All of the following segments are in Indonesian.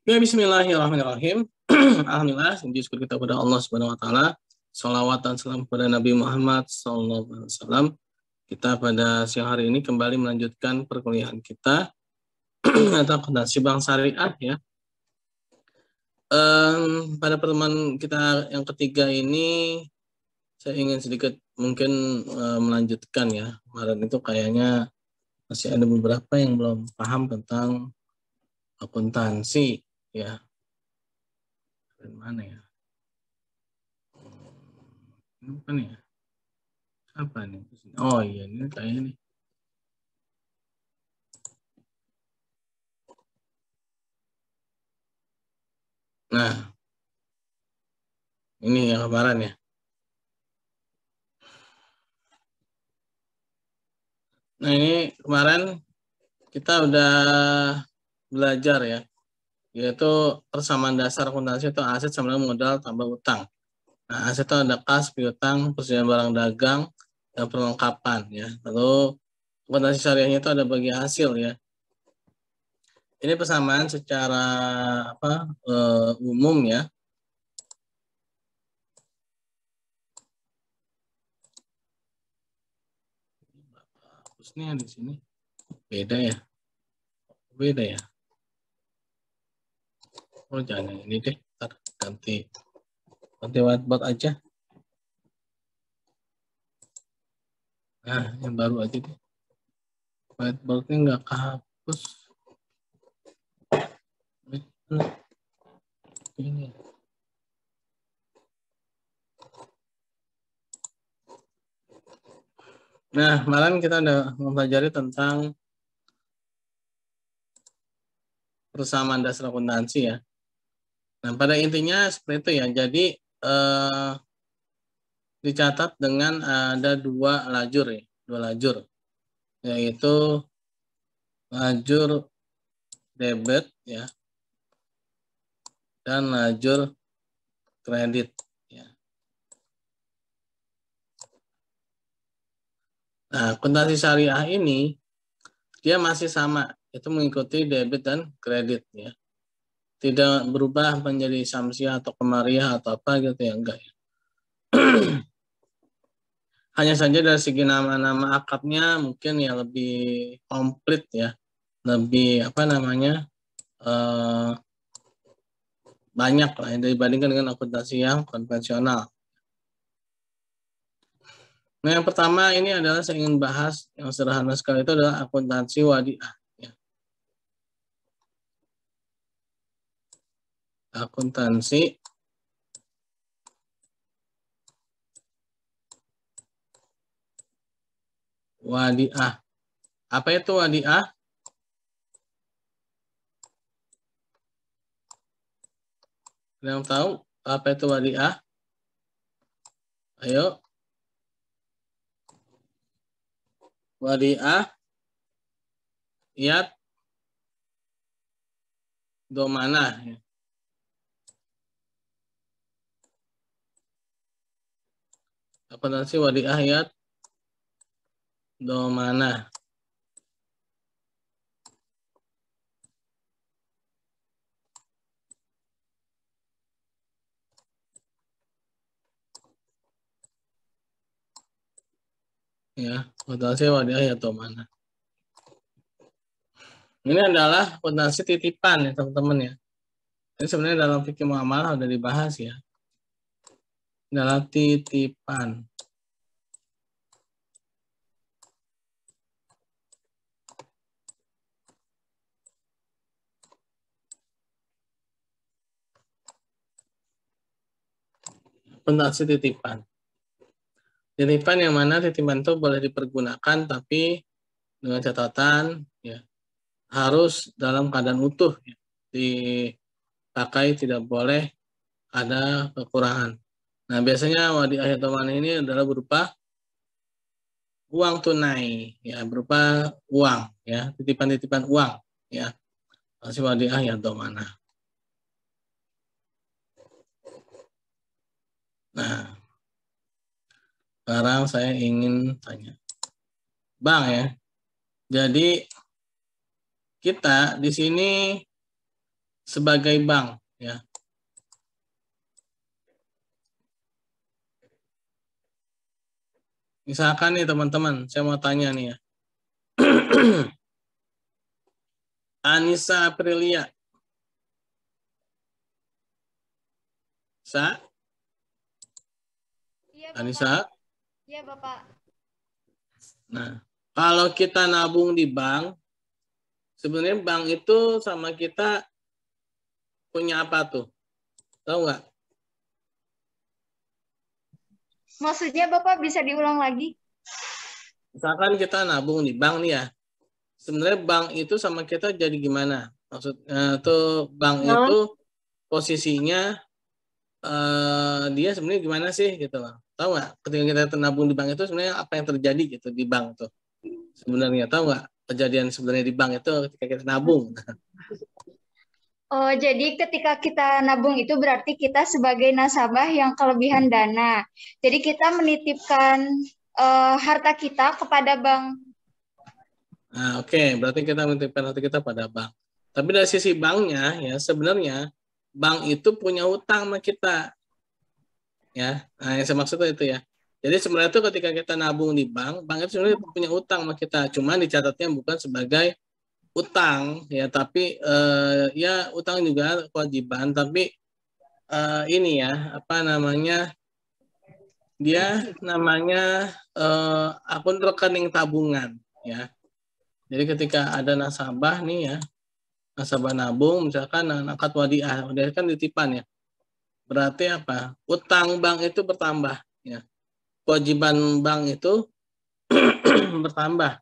Ya, bismillahirrahmanirrahim. Alhamdulillah, puji syukur kita kepada Allah Subhanahu wa taala. Shalawat dan salam kepada Nabi Muhammad sallallahu alaihi wasallam. Kita pada siang hari ini kembali melanjutkan perkuliahan kita tentang fondasi bank syariah ya. Pada pertemuan kita yang ketiga ini saya ingin sedikit mungkin melanjutkan ya. Kemarin itu kayaknya masih ada beberapa yang belum paham tentang akuntansi ya. Dari mana ya? Ini bukan ya? Apa nih? Oh iya, ini kayaknya nih. Nah, ini yang kemarin ya. Nah, ini kemarin kita udah belajar ya, yaitu persamaan dasar akuntansi itu aset sama dengan modal tambah utang. Nah, aset itu ada kas, piutang, persediaan barang dagang, dan perlengkapan ya. Lalu akuntansi syariahnya itu ada bagi hasil ya. Ini persamaan secara umum ya. Hapusnya di sini beda ya. Beda ya. Oh, jangan yang ini deh. Ntar ganti whiteboard aja. Nah, yang baru aja deh. Whiteboardnya nggak kehapus. Ini. Nah, kemarin kita udah mempelajari tentang persamaan dasar akuntansi ya. Nah, pada intinya seperti itu ya. Jadi dicatat dengan ada dua lajur ya, yaitu lajur debit ya dan lajur kredit ya. Nah, akuntansi syariah ini dia masih sama, itu mengikuti debit dan kredit ya. Tidak berubah menjadi samsiah atau kemariah atau apa gitu ya, enggak ya. Hanya saja dari segi nama-nama akadnya mungkin ya lebih komplit ya, lebih banyak lah dibandingkan dengan akuntansi yang konvensional. Nah, yang pertama ini adalah saya ingin bahas yang sederhana sekali, itu adalah akuntansi wadiah. Ya. Akuntansi wadiah. Apa itu wadiah? Yang tahu apa itu wadiah? Ayo. Wadiah iat domanah. Akuntansi wadiah iat domanah. Ya, akuntansi wadiah iat domanah. Ini adalah akuntansi titipan ya teman-teman ya. Ini sebenarnya dalam fikih muamalah sudah dibahas ya. Adalah titipan. Akuntansi titipan. Titipan yang mana titipan itu boleh dipergunakan tapi dengan catatan ya harus dalam keadaan utuh ya. Dipakai, tidak boleh ada kekurangan. Nah, biasanya wadiah iat domanah ini adalah berupa uang tunai ya, berupa uang ya, titipan-titipan uang ya. Masih wadiah iat domanah. Nah, sekarang saya ingin tanya. Bang ya. Jadi kita di sini sebagai bank, ya. Misalkan nih teman-teman, saya mau tanya nih ya. Anissa Aprilia. Sa? Iya, Bapak. Anissa? Iya, Bapak. Nah, kalau kita nabung di bank, sebenarnya bank itu sama kita punya apa tuh? Tahu nggak? Maksudnya Bapak bisa diulang lagi? Misalkan kita nabung di bank nih ya. Sebenarnya bank itu sama kita jadi gimana? Maksudnya tuh bank itu posisinya dia sebenarnya gimana sih gitu loh. Tahu nggak? Ketika kita nabung di bank itu sebenarnya apa yang terjadi gitu di bank tuh? Sebenarnya tahu nggak kejadian sebenarnya di bank itu ketika kita nabung? Oh, jadi ketika kita nabung itu berarti kita sebagai nasabah yang kelebihan dana. Jadi kita menitipkan harta kita kepada bank. Nah, oke, berarti kita menitipkan hati kita pada bank. Tapi dari sisi banknya, ya sebenarnya bank itu punya utang sama kita, ya. Nah, yang saya maksud itu ya. Jadi sebenarnya itu ketika kita nabung di bank, bank itu sebenarnya punya utang sama kita. Cuma dicatatnya bukan sebagai utang, ya, tapi ya utang juga kewajiban. Tapi ini ya, apa namanya? Dia namanya akun rekening tabungan, ya. Jadi ketika ada nasabah nih ya, nasabah nabung, misalkan akad wadiah, wadiah kan titipan ya. Berarti apa? Utang bank itu bertambah, ya. Kewajiban bank itu bertambah.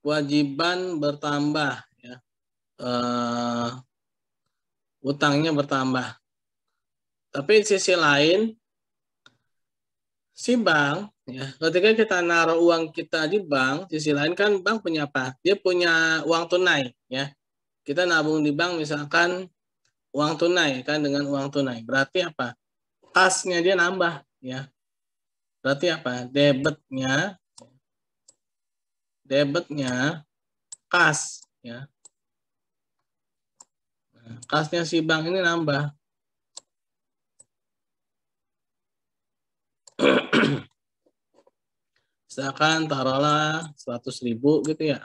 Kewajiban bertambah, ya. Utangnya bertambah. Tapi sisi lain, si bank, ya, ketika kita naruh uang kita di bank, sisi lain kan bank punya apa? Dia punya uang tunai, ya. Kita nabung di bank misalkan uang tunai kan dengan uang tunai. Berarti apa? Kasnya dia nambah, ya. Berarti apa? Debetnya kas, ya. Nah, kasnya si bank ini nambah. Misalkan taruhlah 100.000 gitu ya.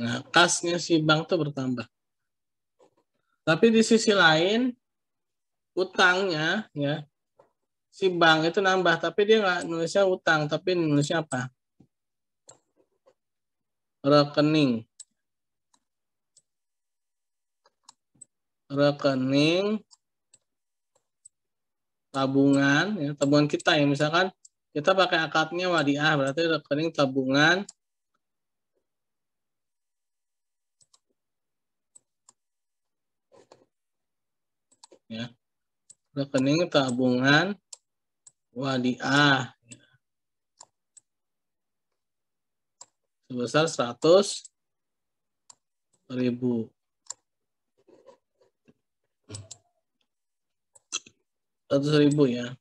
Nah, kasnya si bank tuh bertambah. Tapi di sisi lain, utangnya, ya, si bank itu nambah, tapi dia nggak nulisnya utang, tapi nulisnya apa? Rekening. Rekening tabungan, ya, tabungan kita ya, misalkan kita pakai akadnya wadiah, berarti rekening tabungan ya, rekening tabungan wadiah sebesar 100.000. 100.000 ya.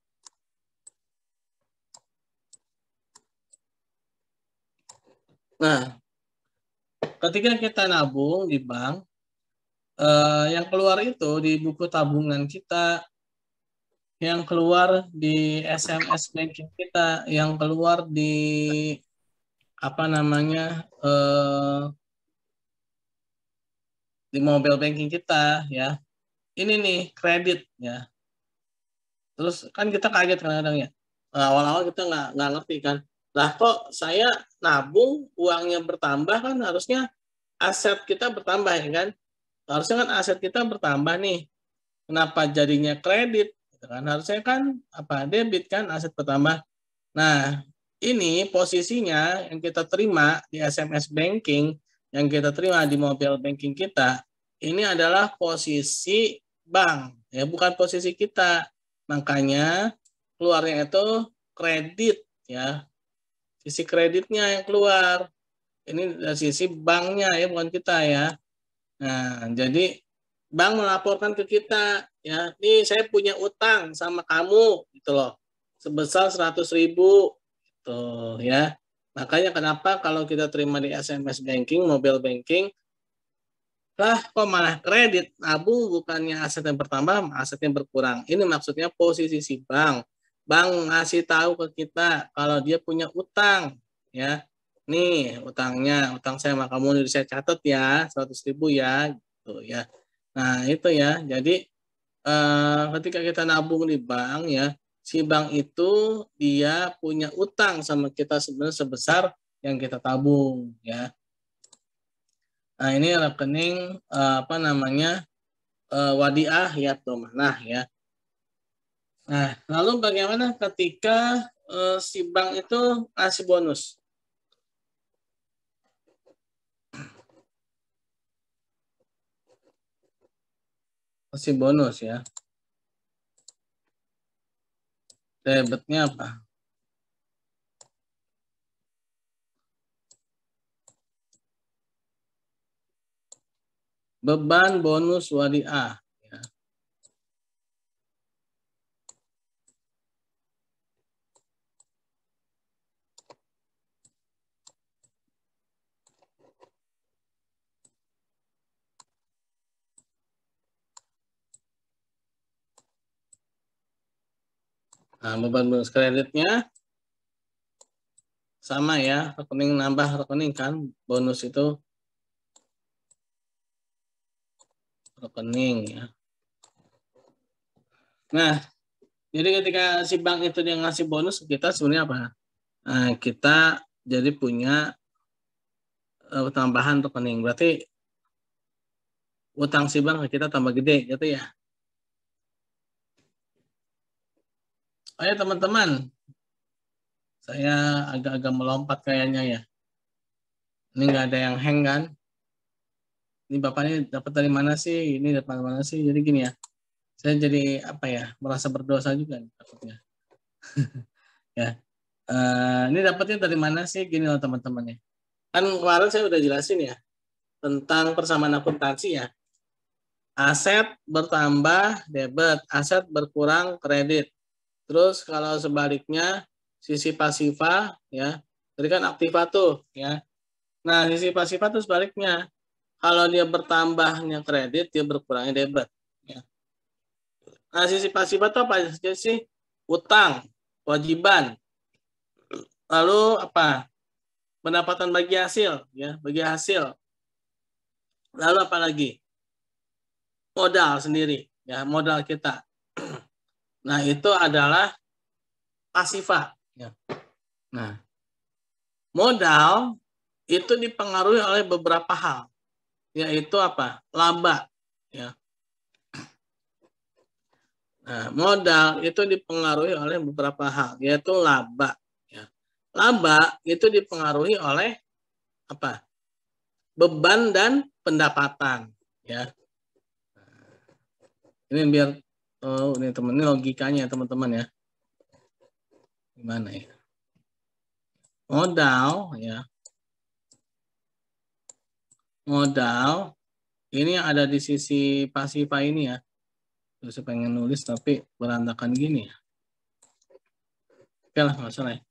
Nah, ketika kita nabung di bank, yang keluar itu di buku tabungan kita, yang keluar di SMS banking kita, yang keluar di apa namanya di mobile banking kita, ya. Ini nih kredit, ya. Terus kan kita kaget kadang-kadang ya. Awal-awal kita nggak ngerti kan. Lah kok saya nabung uangnya bertambah, kan harusnya aset kita bertambah ya kan. Harusnya kan aset kita bertambah nih. Kenapa jadinya kredit? Gitu kan. Harusnya kan apa debit kan aset bertambah. Nah, ini posisinya yang kita terima di SMS banking, yang kita terima di mobile banking kita, ini adalah posisi bank, ya bukan posisi kita. Makanya keluarnya itu kredit, ya. Sisi kreditnya yang keluar. Ini dari sisi banknya ya, bukan kita ya. Nah, jadi bank melaporkan ke kita, ya, nih saya punya utang sama kamu, gitu loh, sebesar 100.000, gitu ya. Makanya kenapa kalau kita terima di SMS banking, mobile banking, lah kok malah kredit, nabung bukannya aset yang bertambah, aset yang berkurang. Ini maksudnya posisi si bank. Bank ngasih tahu ke kita kalau dia punya utang, ya. Nih utangnya, utang saya sama kamu saya catat ya, 100.000 ya, gitu ya. Nah itu ya, jadi ketika kita nabung di bank ya, si bank itu dia punya utang sama kita sebenarnya sebesar yang kita tabung ya. Nah ini rekening apa namanya wadiah ya domanah ya. Nah lalu bagaimana ketika si bank itu ngasih bonus? Kasih bonus ya. Debitnya apa? Beban bonus wadiah. Ya. Nah, beban bonus kreditnya sama ya, rekening nambah rekening kan, bonus itu rekening ya. Nah, jadi ketika si bank itu dia ngasih bonus kita sebenarnya apa? Nah, kita jadi punya tambahan rekening. Berarti utang si bank kita tambah gede gitu ya. Ayo teman-teman, saya agak-agak melompat kayaknya ya. Ini nggak ada yang hang kan? Ini Bapak ini dapat dari mana sih? Ini dapat dari mana sih? Jadi gini ya, saya jadi apa ya, merasa berdosa juga takutnya. Ya, ini dapatnya dari mana sih? Gini loh teman-teman ya. Kan kemarin saya udah jelasin ya tentang persamaan akuntansi ya. Aset bertambah debit, aset berkurang kredit. Terus kalau sebaliknya sisi pasifa ya, tadi kan aktiva tuh ya. Nah, sisi pasifa tuh sebaliknya. Kalau dia bertambahnya kredit, dia berkurangnya debit. Ya. Nah, sisi pasifa itu apa aja sih? Utang, kewajiban, lalu apa? Pendapatan bagi hasil, ya, bagi hasil. Lalu apa lagi? Modal sendiri, ya, modal kita. Nah, itu adalah pasifa. Ya. Nah, modal itu dipengaruhi oleh beberapa hal, yaitu apa? Laba, ya. Nah, modal itu dipengaruhi oleh beberapa hal, yaitu laba. Ya. Laba itu dipengaruhi oleh apa? Beban dan pendapatan. Ya. Ini biar ini teman ini logikanya teman-teman ya. Gimana ya? Modal ya. Modal ini yang ada di sisi pasifa ini ya. Terus saya pengen nulis tapi berantakan gini ya. Oke lah, nggak salah ya.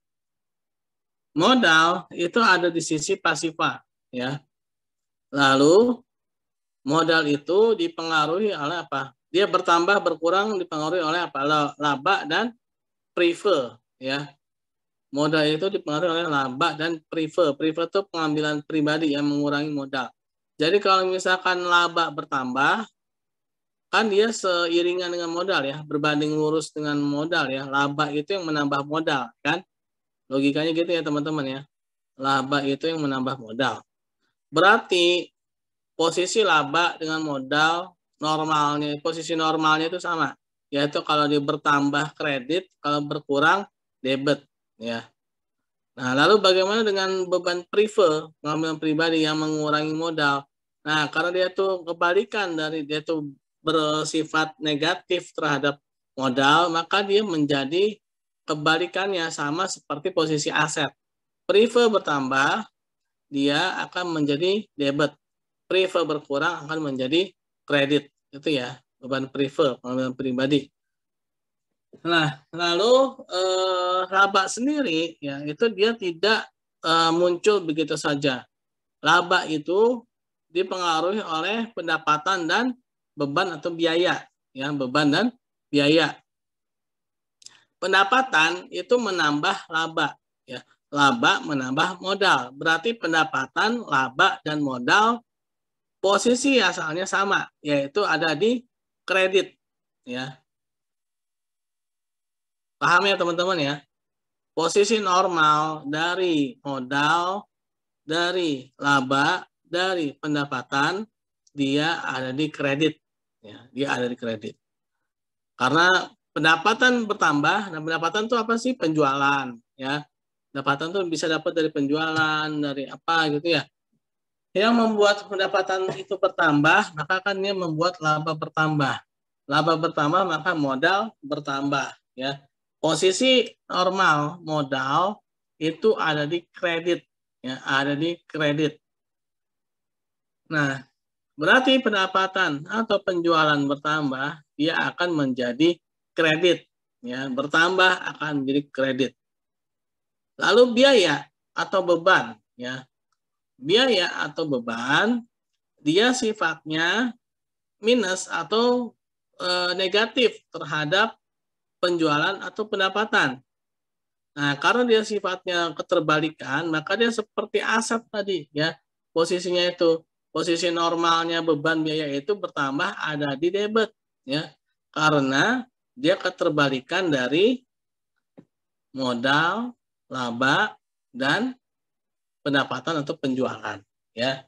Modal itu ada di sisi pasifa ya. Lalu modal itu dipengaruhi oleh apa? Dia bertambah berkurang dipengaruhi oleh apa? Laba dan prefer ya. Modal itu dipengaruhi oleh laba dan prefer. Prefer itu pengambilan pribadi yang mengurangi modal. Jadi kalau misalkan laba bertambah, kan dia seiringan dengan modal ya, berbanding lurus dengan modal ya. Laba itu yang menambah modal kan? Logikanya gitu ya teman-teman ya. Laba itu yang menambah modal. Berarti posisi laba dengan modal normalnya, posisi normalnya itu sama. Yaitu kalau dia bertambah kredit, kalau berkurang debit ya. Nah, lalu bagaimana dengan beban prefer, pengambilan pribadi yang mengurangi modal? Nah, karena dia tuh kebalikan dari dia tuh bersifat negatif terhadap modal, maka dia menjadi kebalikannya sama seperti posisi aset. Prefer bertambah, dia akan menjadi debit. Prefer berkurang akan menjadi kredit. Itu ya, beban pengalaman pribadi. Nah, lalu laba sendiri ya itu dia tidak muncul begitu saja. Laba itu dipengaruhi oleh pendapatan dan beban atau biaya, ya, beban dan biaya. Pendapatan itu menambah laba, ya. Laba menambah modal. Berarti pendapatan, laba dan modal posisi asalnya sama, yaitu ada di kredit, ya. Paham ya teman-teman ya? Posisi normal dari modal, dari laba, dari pendapatan, dia ada di kredit. Ya, dia ada di kredit. Karena pendapatan bertambah, dan pendapatan itu apa sih? Penjualan. Ya, pendapatan itu bisa dapat dari penjualan, dari apa gitu ya. Yang membuat pendapatan itu bertambah, maka kan dia membuat laba bertambah. Laba bertambah, maka modal bertambah. Ya, posisi normal modal itu ada di kredit, ya, ada di kredit. Nah, berarti pendapatan atau penjualan bertambah, dia akan menjadi kredit, ya, bertambah akan menjadi kredit. Lalu biaya atau beban, ya, biaya atau beban, dia sifatnya minus atau negatif terhadap penjualan atau pendapatan. Nah, karena dia sifatnya keterbalikan, maka dia seperti aset tadi, ya. Posisinya itu, posisi normalnya beban biaya itu bertambah ada di debit, ya. Karena dia keterbalikan dari modal, laba, dan pendapatan atau penjualan, ya.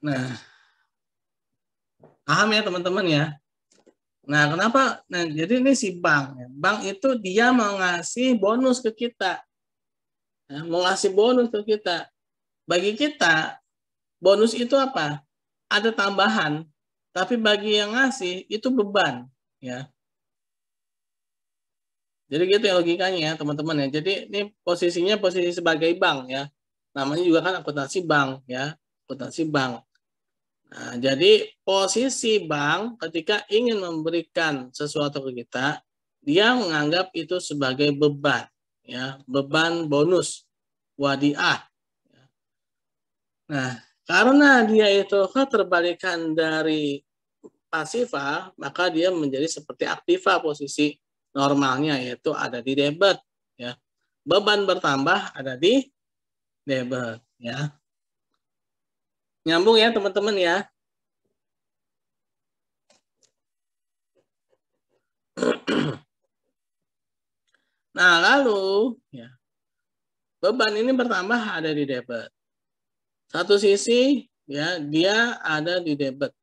Nah, paham ya teman-teman ya? Nah, kenapa? Nah, jadi ini si bank. Bank itu dia mau ngasih bonus ke kita. Nah, mau ngasih bonus ke kita. Bagi kita, bonus itu apa? Ada tambahan. Tapi bagi yang ngasih, itu beban. Ya. Jadi gitu ya logikanya ya, teman-teman ya. Jadi ini posisinya posisi sebagai bank ya. Namanya juga kan akuntansi bank ya. Akuntansi bank. Nah, jadi posisi bank ketika ingin memberikan sesuatu ke kita, dia menganggap itu sebagai beban, ya, beban bonus, wadiah. Nah, karena dia itu keterbalikan dari pasifa, maka dia menjadi seperti aktiva posisi normalnya, yaitu ada di debit, ya. Beban bertambah ada di debit, ya. Nyambung ya teman-teman ya. Nah, lalu ya, beban ini bertambah ada di debit. Satu sisi ya dia ada di debit.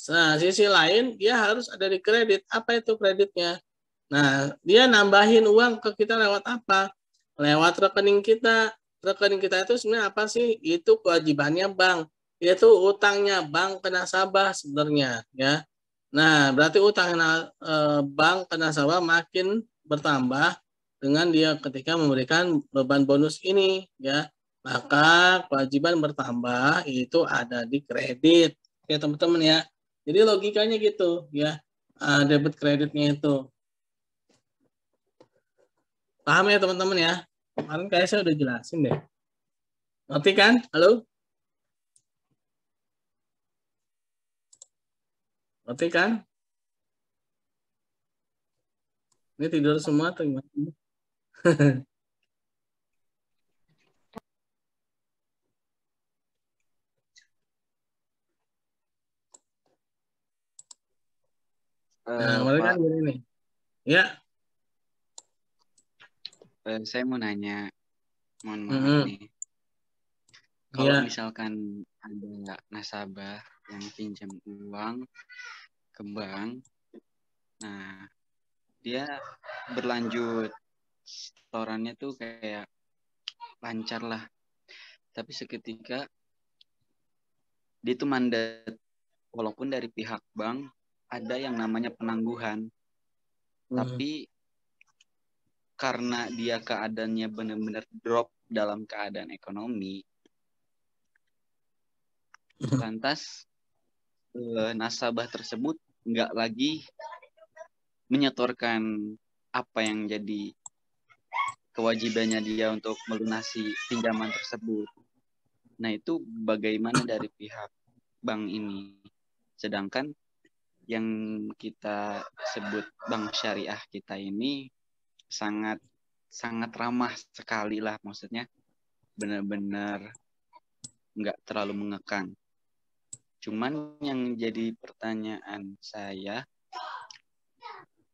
Nah, sisi lain dia harus ada di kredit. Apa itu kreditnya? Nah, dia nambahin uang ke kita lewat apa? Lewat rekening kita. Rekening kita itu sebenarnya apa sih? Itu kewajibannya bank. Itu utangnya bank ke nasabah sebenarnya ya. Nah, berarti utang bank ke nasabah makin bertambah dengan dia ketika memberikan beban bonus ini ya. Maka kewajiban bertambah itu ada di kredit. Ya teman-teman ya. Jadi logikanya gitu ya. Debit kreditnya itu. Paham ya teman-teman ya? Kemarin kayak saya udah jelasin deh. Ngerti kan? Halo? Ngerti kan? Ini tidur semua atau gimana? Nah, kemarin kan Pak, gini nih. Ya. saya mau nanya, mohon maaf nih. Kalau misalkan ada nasabah yang pinjam uang ke bank, nah dia berlanjut setorannya tuh kayak lancar lah. Tapi seketika dia tuh mandat, walaupun dari pihak bank ada yang namanya penangguhan, tapi karena dia keadaannya benar-benar drop dalam keadaan ekonomi, lantas nasabah tersebut nggak lagi menyetorkan apa yang jadi kewajibannya dia untuk melunasi pinjaman tersebut. Nah, itu bagaimana dari pihak bank ini? Sedangkan yang kita sebut bank syariah kita ini sangat ramah sekali lah, maksudnya benar-benar nggak terlalu mengekang. Cuman yang jadi pertanyaan saya,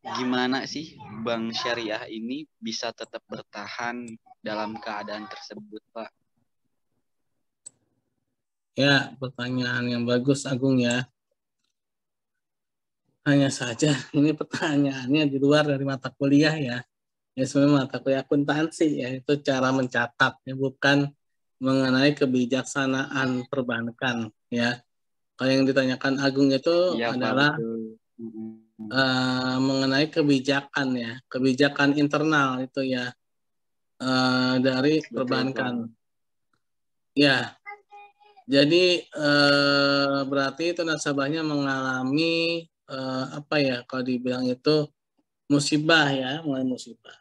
gimana sih bank syariah ini bisa tetap bertahan dalam keadaan tersebut, Pak? Ya, pertanyaan yang bagus, Agung ya. Hanya saja ini pertanyaannya di luar dari mata kuliah ya. Ya sebenarnya mata kuliah akuntansi ya, itu cara mencatat ya, bukan mengenai kebijaksanaan perbankan ya. Kalau yang ditanyakan Agung itu Iya, Pak, adalah betul. mengenai kebijakan ya, kebijakan internal itu ya, dari Betul, perbankan. Pak. Ya, jadi berarti itu nasabahnya mengalami apa ya, kalau dibilang itu musibah ya, mulai musibah.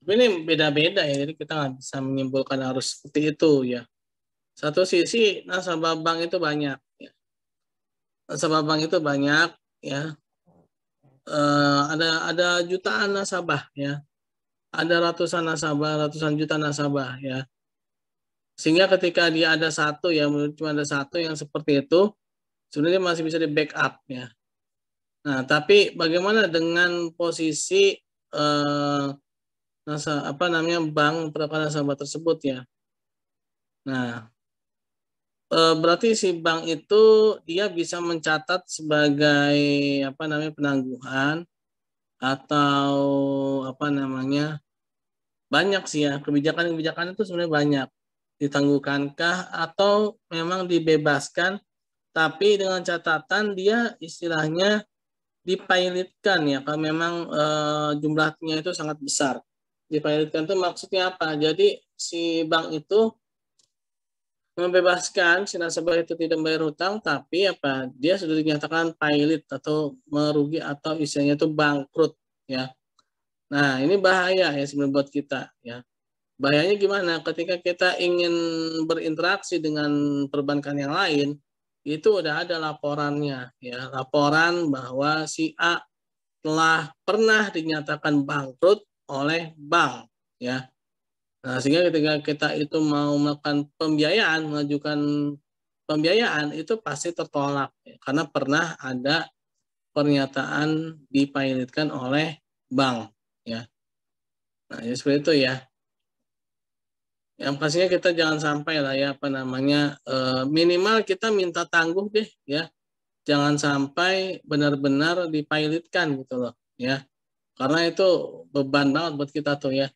Tapi ini beda-beda ya, jadi kita nggak bisa menyimpulkan harus seperti itu ya. Satu sisi nasabah bank itu banyak ya. Nasabah bank itu banyak ya. Ada jutaan nasabah ya. Ada ratusan nasabah, ratusan juta nasabah ya. Sehingga ketika dia ada satu ya, cuma ada satu yang seperti itu, sebenarnya masih bisa di backup ya. Nah, tapi bagaimana dengan posisi bank memperlakukan nasabah tersebut ya. Nah, berarti si bank itu dia bisa mencatat sebagai penangguhan atau banyak sih ya, kebijakan-kebijakan itu sebenarnya banyak. Ditangguhkankah atau memang dibebaskan, tapi dengan catatan dia istilahnya dipilotkan ya, kalau memang jumlahnya itu sangat besar. Dipilotkan itu maksudnya apa? Jadi si bank itu membebaskan si nasabah itu tidak membayar hutang, tapi dia sudah dinyatakan pilot atau merugi atau istilahnya itu bangkrut ya. Nah, ini bahaya ya sebenarnya buat kita ya. Bahayanya gimana? Ketika kita ingin berinteraksi dengan perbankan yang lain, itu udah ada laporannya ya, laporan bahwa si A telah pernah dinyatakan bangkrut oleh bank ya. Nah, sehingga ketika kita itu mau melakukan pembiayaan, mengajukan pembiayaan itu pasti tertolak ya, karena pernah ada pernyataan dipilotkan oleh bank ya. Nah, ya seperti itu ya. Yang pastinya kita jangan sampai lah ya minimal kita minta tangguh deh ya. Jangan sampai benar-benar dipilotkan gitu loh ya. Karena itu beban banget buat kita tuh ya.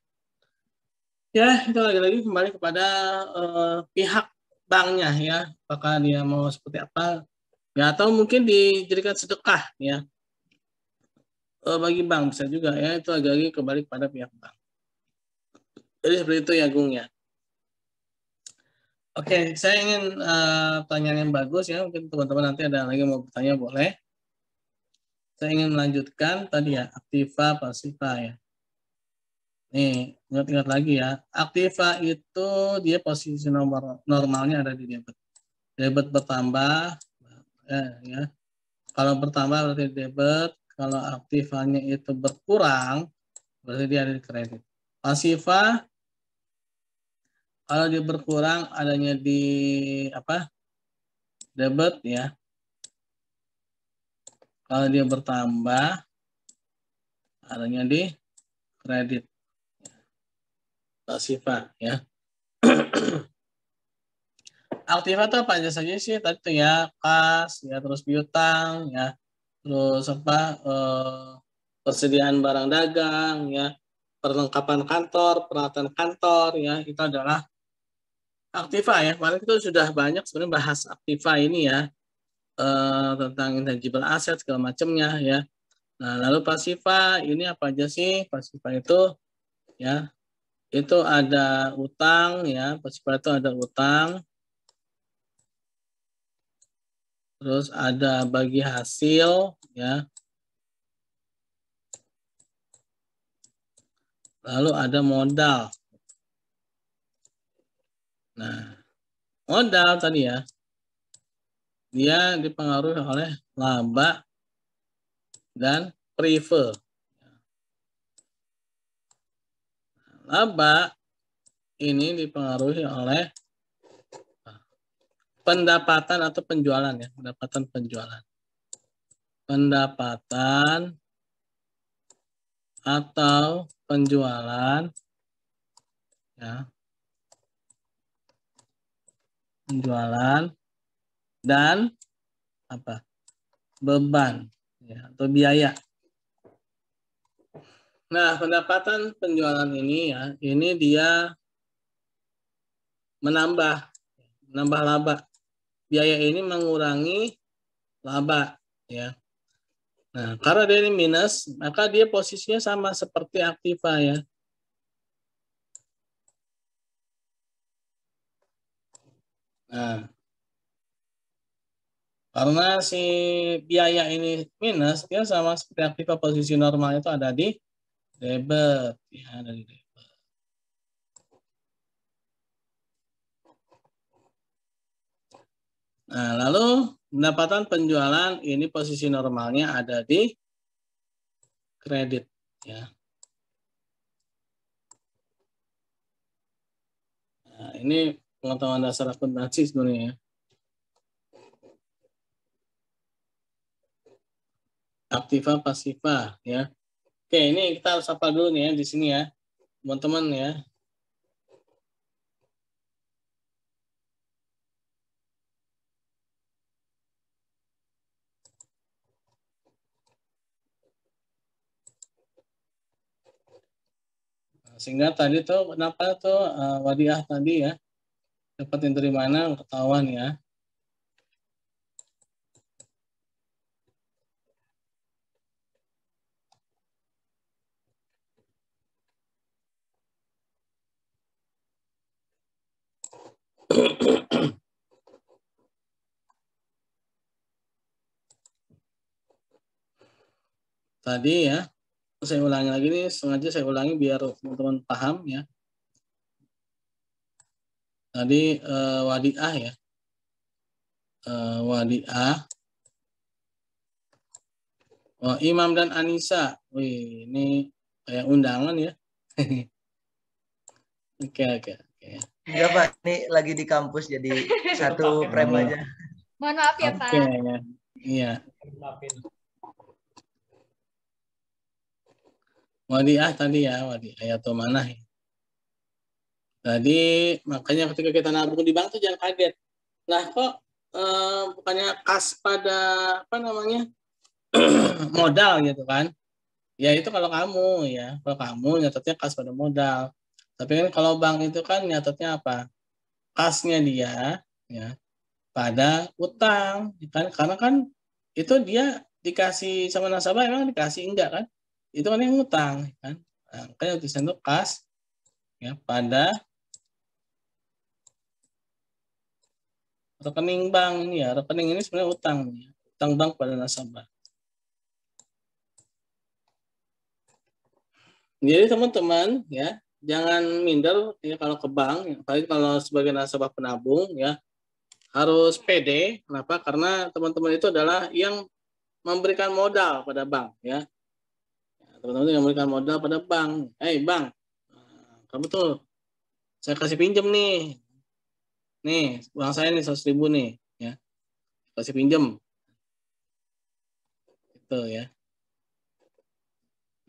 Ya, itu lagi-lagi kembali kepada pihak banknya ya, apakah dia mau seperti apa ya, atau mungkin dijadikan sedekah ya bagi bank bisa juga ya, itu lagi-lagi kembali kepada pihak bank. Jadi seperti itu ya Gung ya. Oke, saya ingin pertanyaan yang bagus ya, mungkin teman-teman nanti ada lagi mau bertanya boleh. Saya ingin melanjutkan tadi ya, aktiva pasiva ya. Nih, ingat-ingat lagi ya. Aktiva itu dia posisi normalnya ada di debit. Debit bertambah, ya. Kalau bertambah berarti debit. Kalau aktivanya itu berkurang, berarti dia ada di kredit. Pasiva, kalau dia berkurang adanya di debit ya. Kalau dia bertambah adanya di kredit. Pasiva ya. Aktiva itu apa aja saja sih? Tadi tuh ya kas, ya terus piutang, ya terus persediaan barang dagang, ya perlengkapan kantor, peralatan kantor, ya itu adalah aktiva ya. Kemarin itu sudah banyak sebenarnya bahas aktiva ini ya tentang intangible asset segala macamnya ya. Nah lalu pasiva ini apa aja sih? Pasiva itu ya itu ada utang ya. Pasiva itu ada utang. terus ada bagi hasil, ya. Lalu ada modal. Nah, modal tadi ya, dia dipengaruhi oleh laba dan prefer. Laba ini dipengaruhi oleh pendapatan atau penjualan ya, pendapatan penjualan. Pendapatan atau penjualan ya. Penjualan dan apa? Beban ya, atau biaya. Nah, pendapatan penjualan ini ya, ini dia menambah laba. Biaya ini mengurangi laba ya. Nah, karena dia ini minus, maka dia posisinya sama seperti aktiva ya. Nah, karena si biaya ini minus, dia sama seperti aktiva, posisi normal itu ada di debit ya, ada di debit. Nah, lalu pendapatan penjualan ini posisi normalnya ada di kredit ya. Nah, ini pengetahuan dasar akuntansi sebenarnya ya. Aktiva pasiva ya. Oke, ini kita harus hafal dulu nih ya di sini ya, teman-teman ya. Sehingga tadi tuh kenapa tuh wadiah tadi ya, dapatin dari mana ketahuan ya. Tadi ya, saya ulangi lagi nih, sengaja saya ulangi biar teman-teman paham ya. Tadi wadiah ya, wadiah. Oh, Imam dan Anissa, wih ini kayak undangan ya. Oke. Enggak Pak, ini lagi di kampus jadi satu frame aja. Mohon maaf ya Pak. Oke, iya. Wadiah tadi ya, wadiah atau mana ya. Tadi makanya ketika kita nabung di bank tuh jangan kaget. Nah kok bukannya kas pada apa namanya modal gitu kan? Ya itu kalau kamu ya, kalau kamu nyatetnya kas pada modal. Tapi kan kalau bank itu kan nyatetnya apa? Kasnya dia ya pada utang, kan? Karena kan itu dia dikasih sama nasabah emang dikasih enggak kan? Itu kan yang utang kan? Nah, makanya tulisan itu kas ya pada rekening bank ini ya. Rekening ini sebenarnya utang ya. Utang bank pada nasabah. Jadi teman-teman ya, jangan minder ya kalau ke bank, apalagi kalau sebagai nasabah penabung ya, harus pede. Kenapa? Karena teman-teman itu adalah yang memberikan modal pada bank ya. Teman-teman yang memberikan modal pada bank. Bank, kamu tuh saya kasih pinjam nih. Nih, uang saya nih 100.000 nih ya. Kasih pinjam. Itu ya.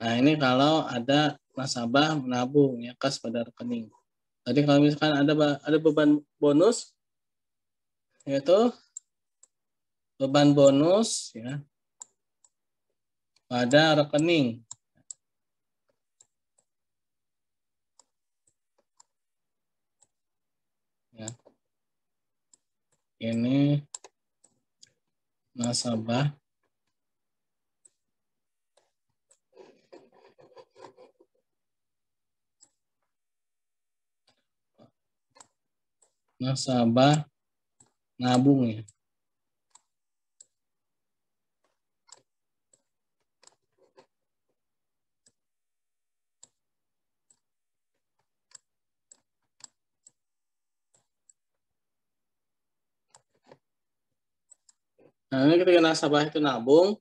Nah, ini kalau ada nasabah menabung ya, kas pada rekening. Tadi kalau misalkan ada beban bonus, yaitu beban bonus ya pada rekening. Ya. Ini nasabah nabung ya. Nah, ini ketika nasabah itu nabung,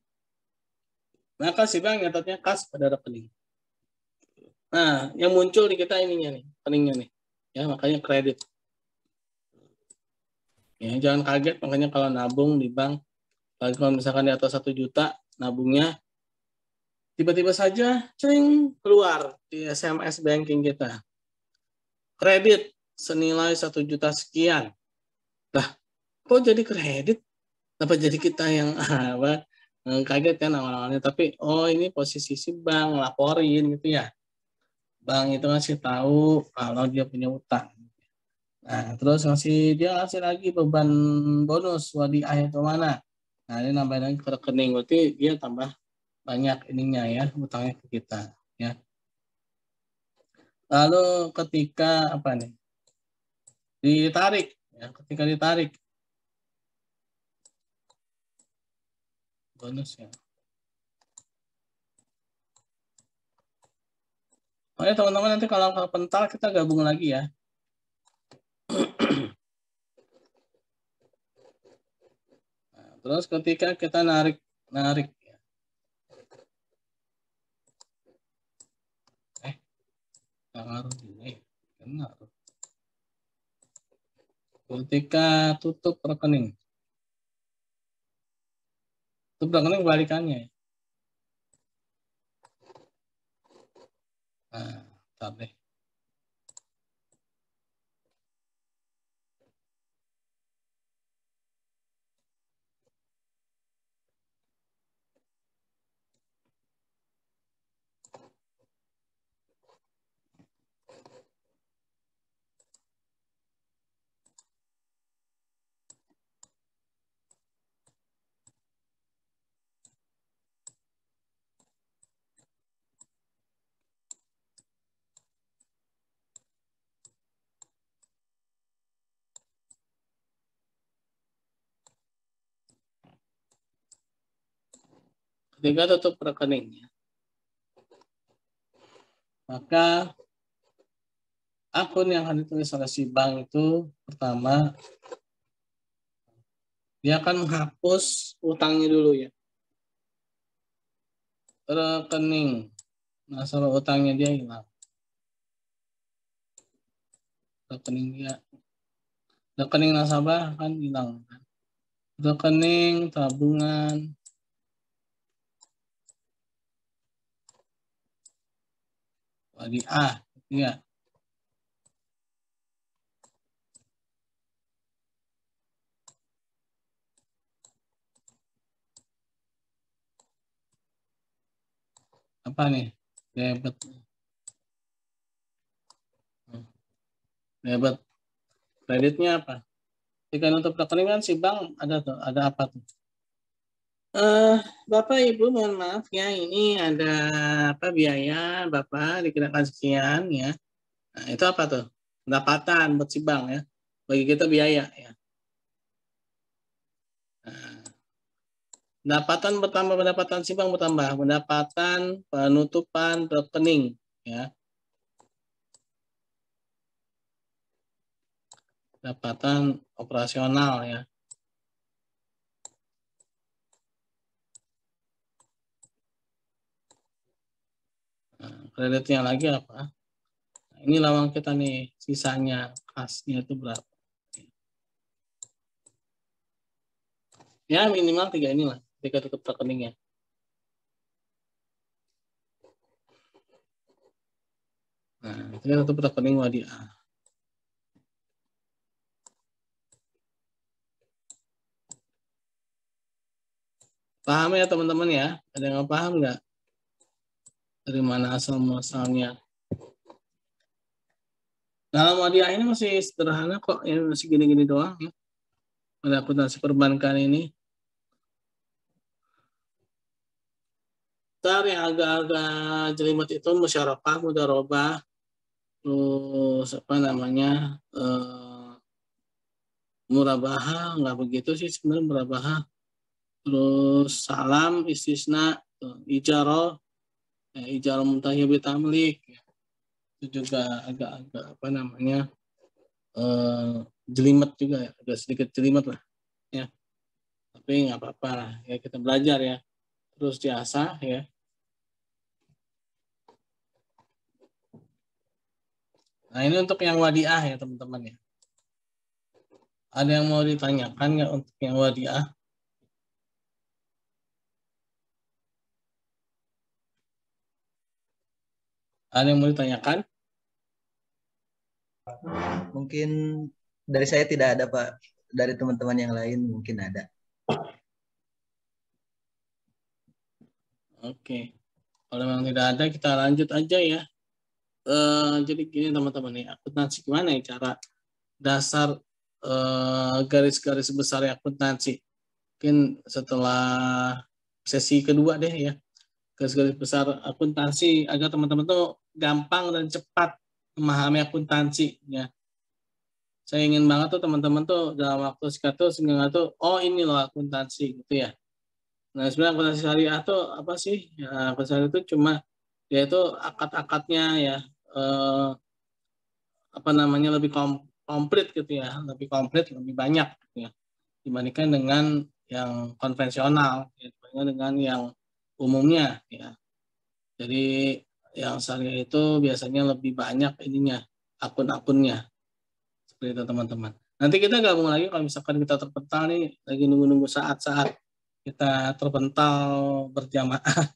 maka si bank nyatatnya kas pada rekening. Nah, yang muncul di kita ininya nih, rekeningnya nih. Ya, makanya kredit. Ya, jangan kaget makanya kalau nabung di bank, kalau misalkan di atas 1 juta nabungnya, tiba-tiba saja cering keluar di SMS banking kita. Kredit senilai 1 juta sekian. Lah, kok jadi kredit? Kenapa jadi kita yang apa? Kaget kan awal-awalnya, tapi oh ini posisi si bank laporin gitu ya. Bank itu ngasih tahu kalau dia punya utang. Nah, terus dia ngasih lagi beban bonus wadiah itu mana. Nah, ini nambahin lagi ke rekening, berarti dia tambah banyak ininya ya, utangnya ke kita ya. Lalu ketika apa nih? Ditarik ya, ketika ditarik bonus ya. Oh ya teman-teman, nanti kalau pental kita gabung lagi ya. Nah, terus ketika kita narik ya. Ketika tutup rekening balikannya. Nah, tar deh. Ketika tutup rekeningnya, maka akun yang akan ditulis oleh si bank itu pertama dia akan menghapus utangnya dulu ya. Rekening nasabah utangnya dia hilang. Rekening nasabah akan hilang. Rekening tabungan wadiah ya. Apa nih? Debit. Kreditnya apa? Jika nutup rekening kan si bank ada apa tuh? Bapak Ibu mohon maaf ya, ini ada apa biaya Bapak dikenakan sekian ya. Nah, itu apa tuh? Pendapatan buat si bank ya. Bagi kita biaya ya. Nah, pendapatan si bank bertambah, pendapatan penutupan rekening ya. Pendapatan operasional ya. Nah, kreditnya lagi apa? Nah, ini lawang kita nih, sisanya kasnya itu berapa? Ya minimal 3 inilah ketika tutup rekeningnya. Nah, ketika tutup rekening wadiah. Paham ya teman-teman ya? Ada yang paham nggak? Dari mana asal-muasalnya? Dalam wadiah ini masih sederhana kok, ya masih gini-gini doang ya. Pada akuntansi perbankan ini. Ntar yang agak-agak jelimet itu musyarakah, mudharabah, terus apa namanya, murabaha, nggak begitu sih sebenarnya murabaha. Terus salam, istisna, ijarah, ijarah muntahya bitamlik, itu juga agak-agak apa namanya, jelimet juga ya, agak sedikit jelimet lah ya. Tapi nggak apa-apa lah, ya kita belajar ya, terus diasah ya. Nah ini untuk yang wadiah ya teman-teman ya. Ada yang mau ditanyakan nggak untuk yang wadiah? Ada yang mau ditanyakan? Mungkin dari saya tidak ada, Pak. Dari teman-teman yang lain mungkin ada. Oke. Kalau memang tidak ada, kita lanjut aja ya. Jadi gini teman-teman nih, akuntansi gimana ya cara dasar garis-garis besar akuntansi. Mungkin setelah sesi kedua deh ya, garis-garis besar akuntansi agar teman-teman tuh gampang dan cepat memahami akuntansi ya. Saya ingin banget tuh teman-teman tuh dalam waktu singkat tuh sehingga tuh oh ini loh akuntansi gitu ya. Nah sebenarnya akuntansi syariah tuh apa sih? Ya, akuntansi syariah itu cuma yaitu akad-akadnya ya apa namanya lebih komplit gitu ya, lebih komplit, lebih banyak gitu ya dibandingkan dengan yang konvensional, ya, dibandingkan dengan yang umumnya ya. Jadi yang syariah itu biasanya lebih banyak ininya akun-akunnya seperti itu teman-teman. Nanti kita gabung lagi kalau misalkan kita terpental nih lagi nunggu-nunggu saat-saat kita terpental berjamaah.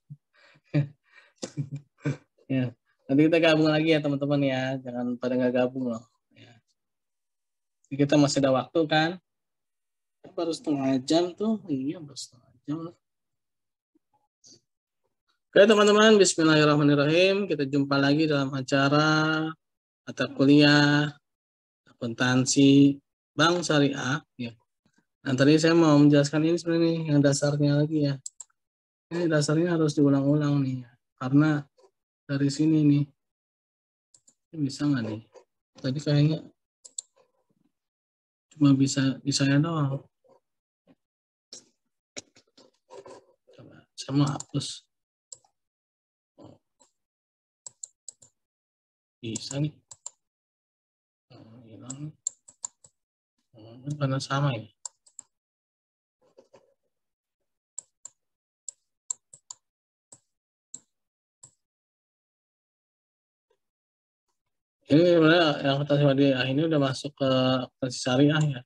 Ya. Nanti kita gabung lagi ya teman-teman ya, jangan pada nggak gabung loh. Ya. Jadi kita masih ada waktu kan? Baru setengah jam tuh, iya baru setengah jam. Oke teman-teman, Bismillahirrahmanirrahim. Kita jumpa lagi dalam acara mata kuliah akuntansi bank syariah. Ya. Nah tadi saya mau menjelaskan ini sebenarnya nih, yang dasarnya lagi ya. Ini dasarnya harus diulang-ulang nih, karena dari sini nih, ini bisa nggak nih? Tadi kayaknya cuma bisa saya doang. Coba saya mau hapus. Oh, bisa nih. Oh, hilang. Oh, karena sama ya. Ini sebenarnya yang akuntansi wadiah ini udah masuk ke akuntansi syariah ya.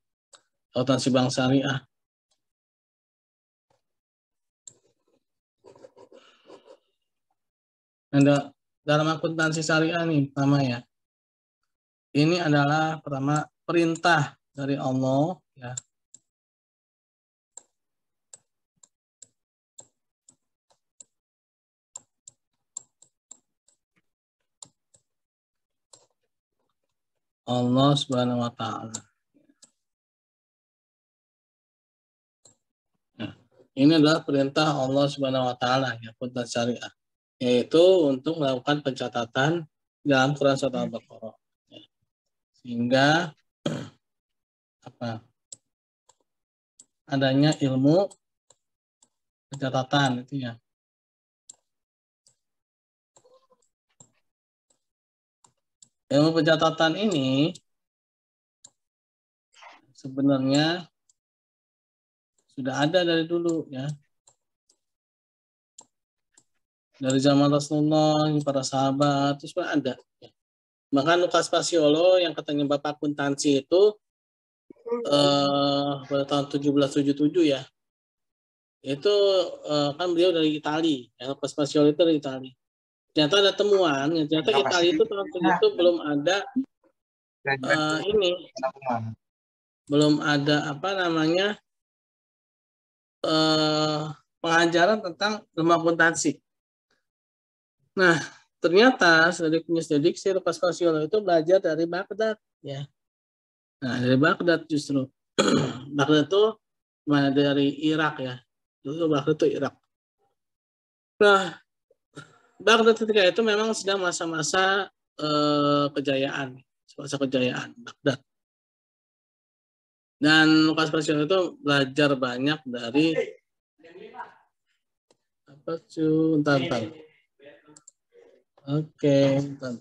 Akuntansi bank syariah. Nah, dalam akuntansi syariah nih pertama ya. Ini adalah pertama perintah dari Allah ya. Allah Subhanahu wa taala. Nah, ini adalah perintah Allah Subhanahu wa taala ya, akuntansi syariah, yaitu untuk melakukan pencatatan dalam Quran Surat Al-Baqarah. Ya. Sehingga apa? Adanya ilmu pencatatan itu ya. Ilmu pencatatan ini sebenarnya sudah ada dari dulu ya. Dari zaman Rasulullah, para sahabat, itu sudah ada. Ya. Maka Lukas Pasiolo yang katanya Bapak akuntansi itu pada tahun 1777 ya. Itu kan beliau dari Itali. Ya, Lukas Pasiolo itu dari Itali. Ternyata ada temuan, ya, ternyata Itali itu tahun segitu belum ada ini. Belum ada apa namanya pengajaran tentang ilmu akuntansi. Nah, ternyata sedik si Lukas Pasiolo itu belajar dari Baghdad ya. Nah, dari Baghdad justru. Baghdad itu mana dari Irak ya. Dulu Baghdad itu Irak. Nah, Baghdad ketika itu memang sedang masa-masa kejayaan, masa kejayaan Baghdad. Dan Lukas Pasiolo itu belajar banyak dari apa tuh, entar. Oke, entar.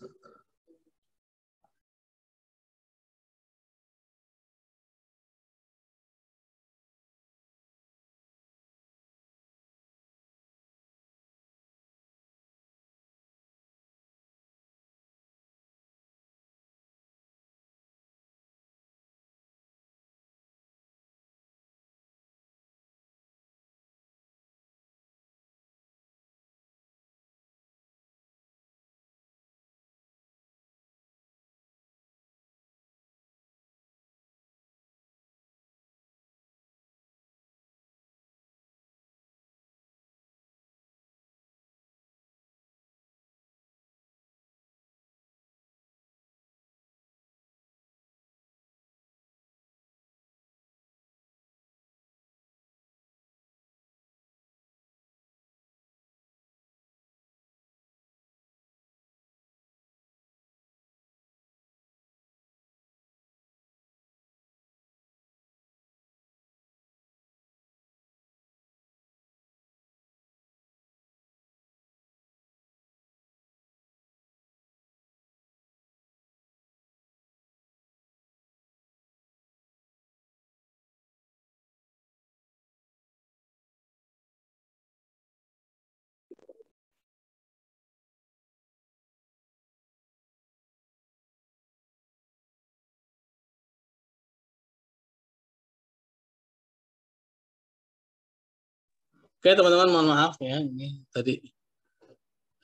Oke teman-teman, mohon maaf ya, ini tadi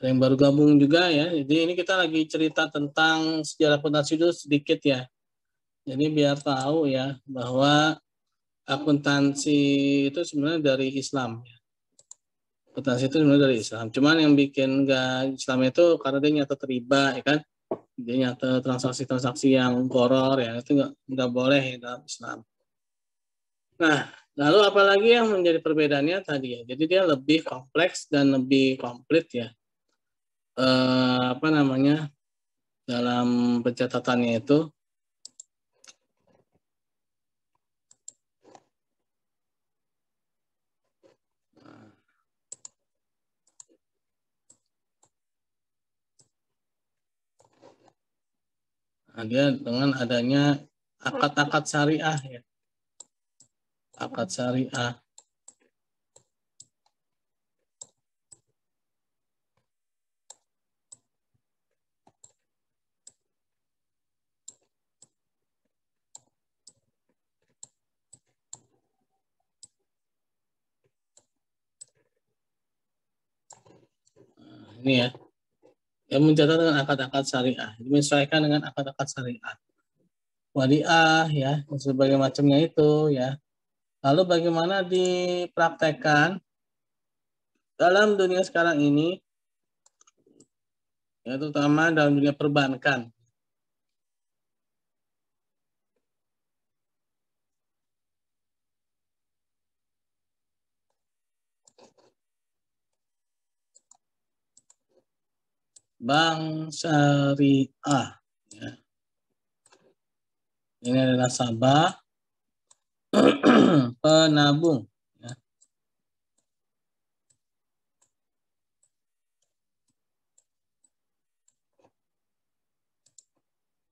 ada yang baru gabung juga ya. Jadi ini kita lagi cerita tentang sejarah akuntansi dulu sedikit ya. Jadi biar tahu ya bahwa akuntansi itu sebenarnya dari Islam. Akuntansi itu sebenarnya dari Islam. Cuman yang bikin nggak Islam itu karena dia nyata riba, ya kan? Dia nyata transaksi-transaksi yang goror ya, itu nggak boleh ya dalam Islam. Nah, lalu apalagi yang menjadi perbedaannya tadi ya. Jadi dia lebih kompleks dan lebih komplit ya. Apa namanya? Dalam pencatatannya itu. Nah, dia dengan adanya akad-akad syariah ya. Akad syariah. Ini ya, yang mencatat dengan akad-akad syariah, menyesuaikan dengan akad-akad syariah, wadiah ya, dan sebagainya macamnya itu ya. Lalu bagaimana dipraktekkan dalam dunia sekarang ini, ya terutama dalam dunia perbankan. Bank syariah. Ya. Ini adalah nasabah penabung. Ya.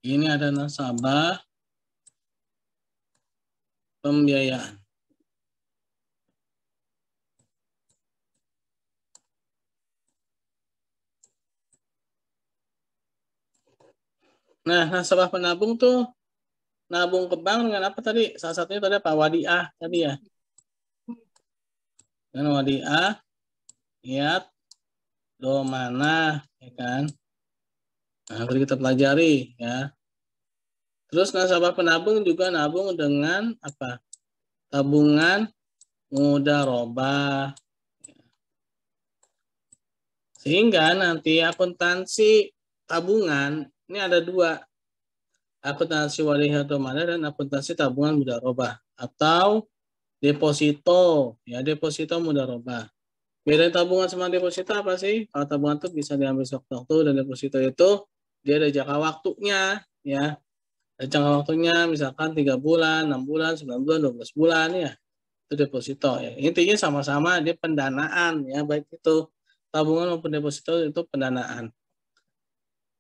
Ini ada nasabah pembiayaan. Nah, nasabah penabung tuh nabung ke bank dengan apa tadi? Salah satunya tadi apa? Wadiah tadi ya. Dengan wadiah, niat, domana, ya kan? Nah, tadi kita pelajari ya. Terus nasabah penabung juga nabung dengan apa? Tabungan mudharabah. Sehingga nanti akuntansi tabungan ini ada dua. Akuntansi wadiah domana dan akuntansi tabungan mudharabah atau deposito, ya deposito mudharabah. Beda tabungan sama deposito apa sih? Kalau tabungan itu bisa diambil sewaktu-waktu dan deposito itu dia ada jangka waktunya, ya. Ada jangka waktunya misalkan 3 bulan, 6 bulan, 9 bulan, 12 bulan ya. Itu deposito ya. Intinya sama-sama dia pendanaan ya, baik itu tabungan maupun deposito itu pendanaan.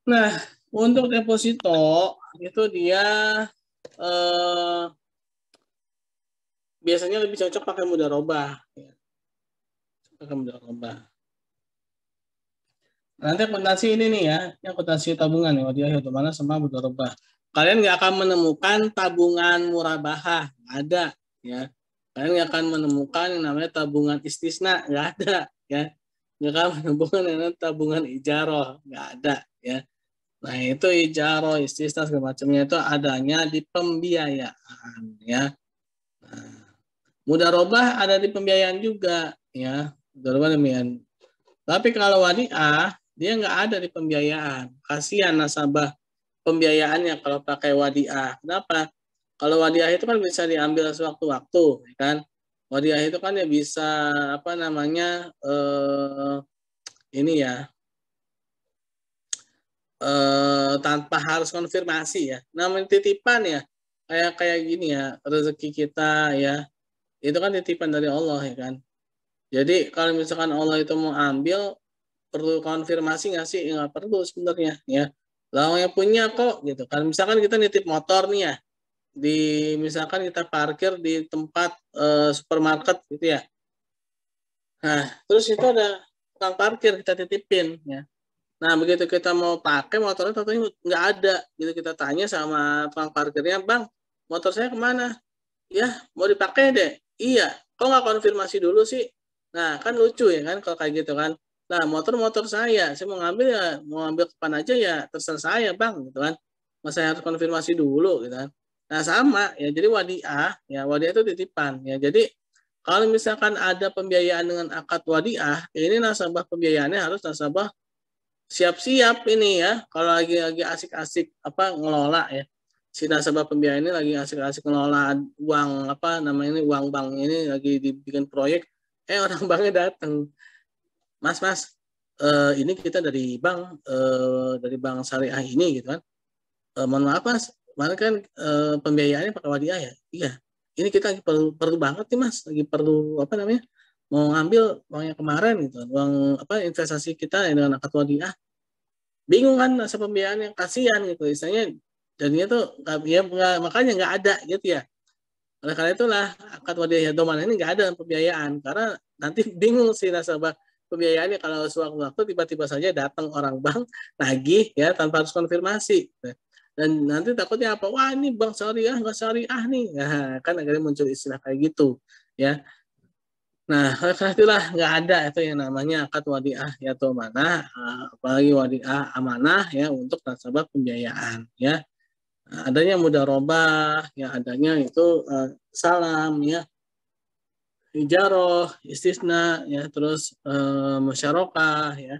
Nah, untuk deposito itu dia biasanya lebih cocok pakai mudharabah. Ya. Pakai mudharabah. Nanti akuntansi ini nih ya, ini akuntansi tabungan ya, wadiah itu mana sama mudharabah. Kalian nggak akan menemukan tabungan murabahah, nggak ada ya. Kalian nggak akan menemukan yang namanya tabungan istisna, nggak ada ya. Nggak akan menemukan yang namanya tabungan ijaroh, nggak ada ya. Nah itu ijaroh, istisna segala macamnya itu adanya di pembiayaan ya. Nah, mudharabah ada di pembiayaan juga ya. Mudharabah demikian. Tapi kalau wadiah dia nggak ada di pembiayaan. Kasihan nasabah pembiayaannya kalau pakai wadiah. Kenapa? Kalau wadiah itu kan bisa diambil sewaktu-waktu, kan? Wadiah itu kan ya bisa apa namanya ini ya tanpa harus konfirmasi ya. Namanya titipan ya. Kayak gini ya, rezeki kita ya. Itu kan titipan dari Allah ya kan. Jadi kalau misalkan Allah itu mau ambil perlu konfirmasi nggak sih? Nggak perlu sebenarnya ya. Lah yang punya kok gitu kan. Misalkan kita nitip motor nih ya. Misalkan kita parkir di tempat supermarket gitu ya. Nah, terus itu ada tukang parkir kita titipin ya. Nah, begitu kita mau pakai motornya tentunya nggak ada. Gitu kita tanya sama tukang parkirnya, "Bang, motor saya kemana?" "Ya, mau dipakai deh." "Iya." "Kok nggak konfirmasi dulu sih?" Nah, kan lucu ya kan kalau kayak gitu kan. Nah, motor saya mau ngambil ya, mau ngambil kapan aja ya terserah saya bang, gitu kan. Mas saya harus konfirmasi dulu, gitu kan. Nah, sama ya. Jadi wadiah itu titipan ya. Jadi kalau misalkan ada pembiayaan dengan akad wadiah, ya ini nasabah pembiayaannya harus nasabah siap-siap ini ya. Kalau lagi asik-asik apa ngelola ya. Si nasabah pembiayaan ini lagi asik-asik ngelola uang apa namanya ini uang bank ini lagi dibikin proyek, orang banknya datang, mas ini kita dari bank syariah ini gitu kan, mohon maaf mas, kemarin kan pembiayaannya pakai wadiah ya, iya, ini kita lagi perlu banget nih mas, lagi perlu apa namanya, mau ngambil uangnya kemarin gitu, uang apa investasi kita ya, dengan akad wadiah, bingung kan nasabah pembiayaan yang kasihan gitu, misalnya jadinya tuh makanya nggak ada gitu ya. Oleh karena itulah akad wadiah doman ini nggak ada pembiayaan karena nanti bingung si nasabah pembiayaannya kalau sewaktu-waktu tiba-tiba saja datang orang bank nagih ya tanpa harus konfirmasi dan nanti takutnya apa, wah ini bank syariah nggak syariah nih, nah, kan akhirnya muncul istilah kayak gitu ya. Nah, oleh karena itulah nggak ada itu yang namanya akad wadiah ya domanah, apalagi wadiah amanah ya untuk nasabah pembiayaan ya. Nah, adanya mudharabah, ya adanya itu salam, ya ijaroh, istisna, ya terus musyarakah, ya.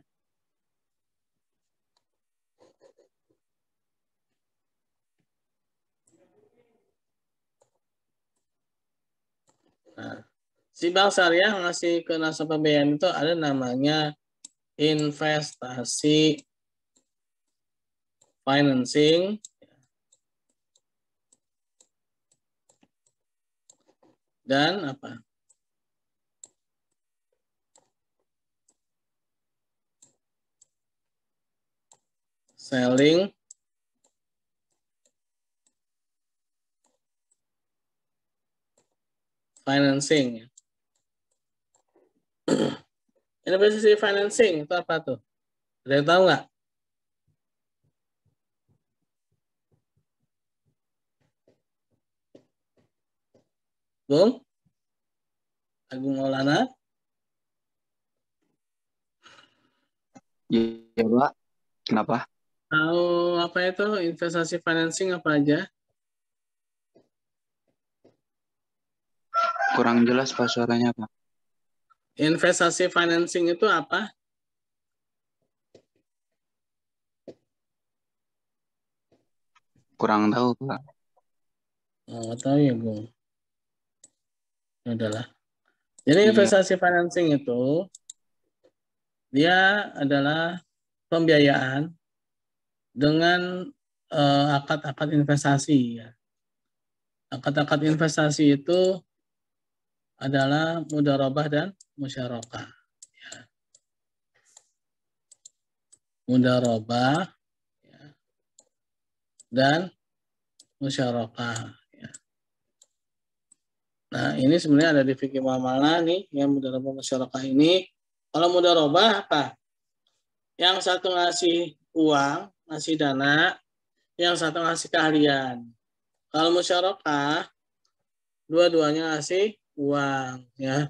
Nah, si bank syariah ngasih ke nasabah pembiayaan itu ada namanya investasi financing dan apa? Selling financing. Investasi financing itu apa tuh? Ada yang tahu nggak? Bung? Agung Maulana? Ya, Pak. Kenapa? Tahu apa itu investasi financing apa aja? Kurang jelas Pak suaranya, Pak. Investasi financing itu apa? Kurang tahu, Pak. Oh, tahu ya, Bung. Adalah. Jadi Iya. investasi financing itu dia adalah pembiayaan dengan akad-akad investasi ya. Akad-akad investasi itu adalah mudharabah dan musyarakah. Ya. Mudharabah ya, dan musyarakah. Ya. Nah, ini sebenarnya ada di fikih muamalah nih, yang mudharabah musyarakah ini. Kalau mudharabah apa? Yang satu ngasih uang, ngasih dana, yang satu ngasih keahlian. Kalau musyarakah, dua-duanya ngasih uang, ya.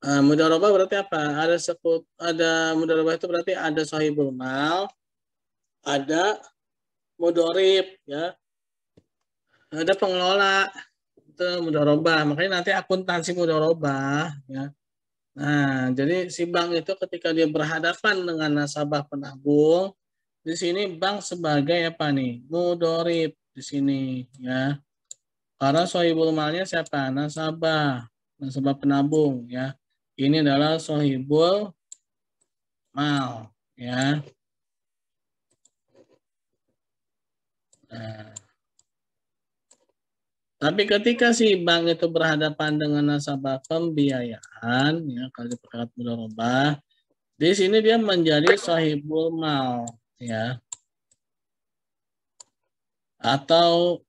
Mudharabah berarti apa? Ada mudharabah itu berarti ada sahibul mal, ada mudorib, ya. Ada pengelola, itu mudharabah. Makanya nanti akuntansi mudharabah, ya. Nah, jadi si bank itu ketika dia berhadapan dengan nasabah penabung, di sini bank sebagai apa nih? Mudorib di sini, ya. Karena sohibul malnya siapa? Nasabah penabung, ya. Ini adalah sohibul mal, ya. Nah, tapi ketika si bank itu berhadapan dengan nasabah pembiayaan, ya, kalau diperkatakan mudharabah, di sini dia menjadi sohibul mal, ya, atau